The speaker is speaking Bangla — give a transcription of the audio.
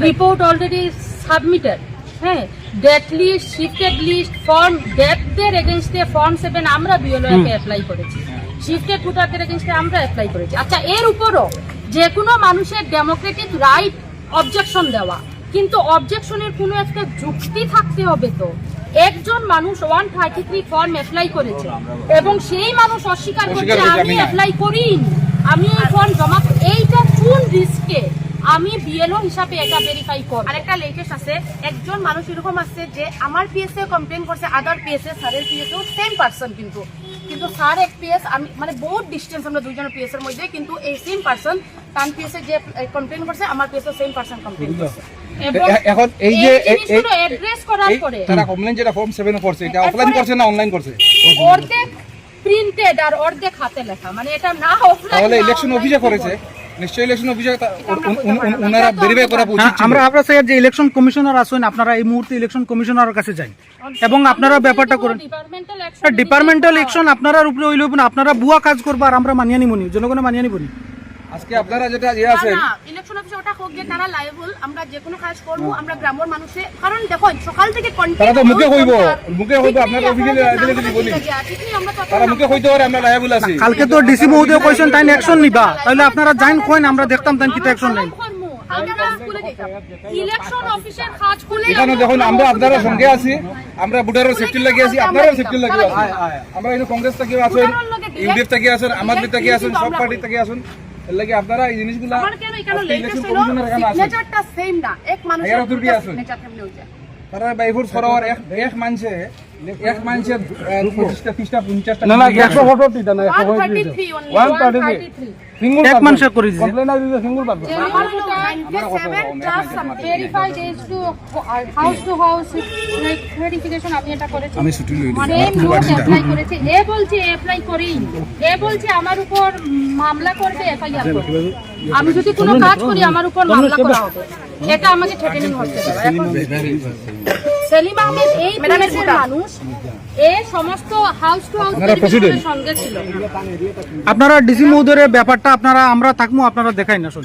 Report already submitted. হ্যাঁ, death list, shifted list, form ডেথদের এগেইনস্টে ফর্ম 7 আমরা বিএলওকে অ্যাপ্লাই করেছি, শিফটেড ভোটারদের এগেইনস্টে আমরা অ্যাপ্লাই করেছি। আচ্ছা, এর উপরও যে কোনো মানুষের ডেমোক্রেটিক রাইট অবজেকশন দেওয়া, কিন্তু অবজেকশনের কোনো একটা যুক্তি থাকতে হবে। তো একজন মানুষ 133 ফর্ম অ্যাপ্লাই করেছে এবং সেই মানুষ অস্বীকার করছে আমি অ্যাপ্লাই করিনি, আমি এই ফর্ম জমা, এইটা কোন রিস্কে আমি বিএলও হিসাবে এটা ভেরিফাই করব? আরেকটা লেটেস্ট আছে, একজন মানুষ এরকম আছে যে আমার পিএসএ কমপ্লেন করছে, আদার পিএসএ স্যারের পিএসএও সেম পারসন, কিন্তু স্যার এক পিএস, আমি মানে বহুত ডিস্টেন্স আমরা দুইজনের পিএস এর মধ্যে, কিন্তু এই সেম পারসন তার পিএসএ যে কমপ্লেন করছে আমার পিএসএ সেম পারসন কমপ্লেন করছে। এখন এই যে অ্যাড্রেস করার পরে তারা কমপ্লেন যেটা ফর্ম 7 করছে, এটা অফলাইন করছে না অনলাইন করছে? অর্ধেক প্রিন্টেড আর অর্ধেক হাতে লেখা, মানে এটা না অফলাইন। তাহলে ইলেকশন অফিসে করেছে, নিশ্চয়ই ইলেকশন অফিসে ওনারা ভেরিফাই করা উচিত ছিল। আমরা আপনারা স্যার যে ইলেকশন কমিশনার আছেন, আপনারা এই মুহূর্তে ইলেকশন কমিশনারের কাছে যান এবং আপনারা ব্যাপারটা করেন। ডিপার্টমেন্টাল অ্যাকশন আপনার উপরে হইল, আপনারা বুয়া কাজ করবা আর আমরা মানিয়ে নিবনি, জনগণে মানিয়ে নিবনি। আজকে আপনারা যেটা আছে ইলেকশন অফিসে ওটা হোক যে তারা লাইবল, আমরা যে কোনো কাজ করব, আমরা গ্রামের মানুষে, কারণ দেখো সকাল থেকে তারা তো মুখে কইব আপনারা অফিসে দিলে বলি, তারা মুখে কইতে পারে আমরা লায়াবল আছি। কালকে তো ডিসি মহোদয় কইছেন তাই অ্যাকশন নিবা, তাহলে আপনারা যাইন কইন, আমরা দেখতাম তাই কিটা অ্যাকশন নেই। ইলেকশন অফিসের কাজ খুলে এখানে দেখুন আমরা আপনারা সঙ্গে আছি, আমরা ভোটারের সেফটি লাগি আছি, আপনারাও সেফটি লাগি আছি। আমরা এই কংগ্রেস থেকে আছেন, ইউডিএফ থেকে আছেন, আম আদমি থেকে আছেন, সব পার্টি থেকে আছেন, এর লাগি আপনারা এই জিনিসগুলো আমার কেন এখানে লেটেস্ট হলো সিগনেচারটা সেম না, এক মানুষের সিগনেচার থাকলে হয়ে যায়। তারা বাইফুর সরোবর এক মানছে 25টা 30টা 50টা না না 170 টা না 133 only, 133 সিঙ্গল এক মানুষে করে দিছে। কমপ্লেন আইডি সিঙ্গল পাবে আমার তো 97 just something verified as to house like verification আমি এটা করেছি, আমি ছুটি লই মানে অ্যাপ্লাই করেছে, এ বলছে অ্যাপ্লাই করেই, এ বলছে আমার উপর মামলা করবে, এফআইআর করবে, আমি যদি কোনো কাজ করি আমার উপর মামলা করা হবে, এটা আমাকে থ্রেটেনিং হচ্ছে। এখন সেলিম আহমেদ এই ম্যাডামের মানুষ, এ সমস্ত হাউস টু হাউস ভেরিফিকেশনের সঙ্গে ছিল। আপনারা ডিসি মহোদয়ের ব্যাপারটা আপনারা আমরা থাকবো, আপনারা দেখাই না শুন।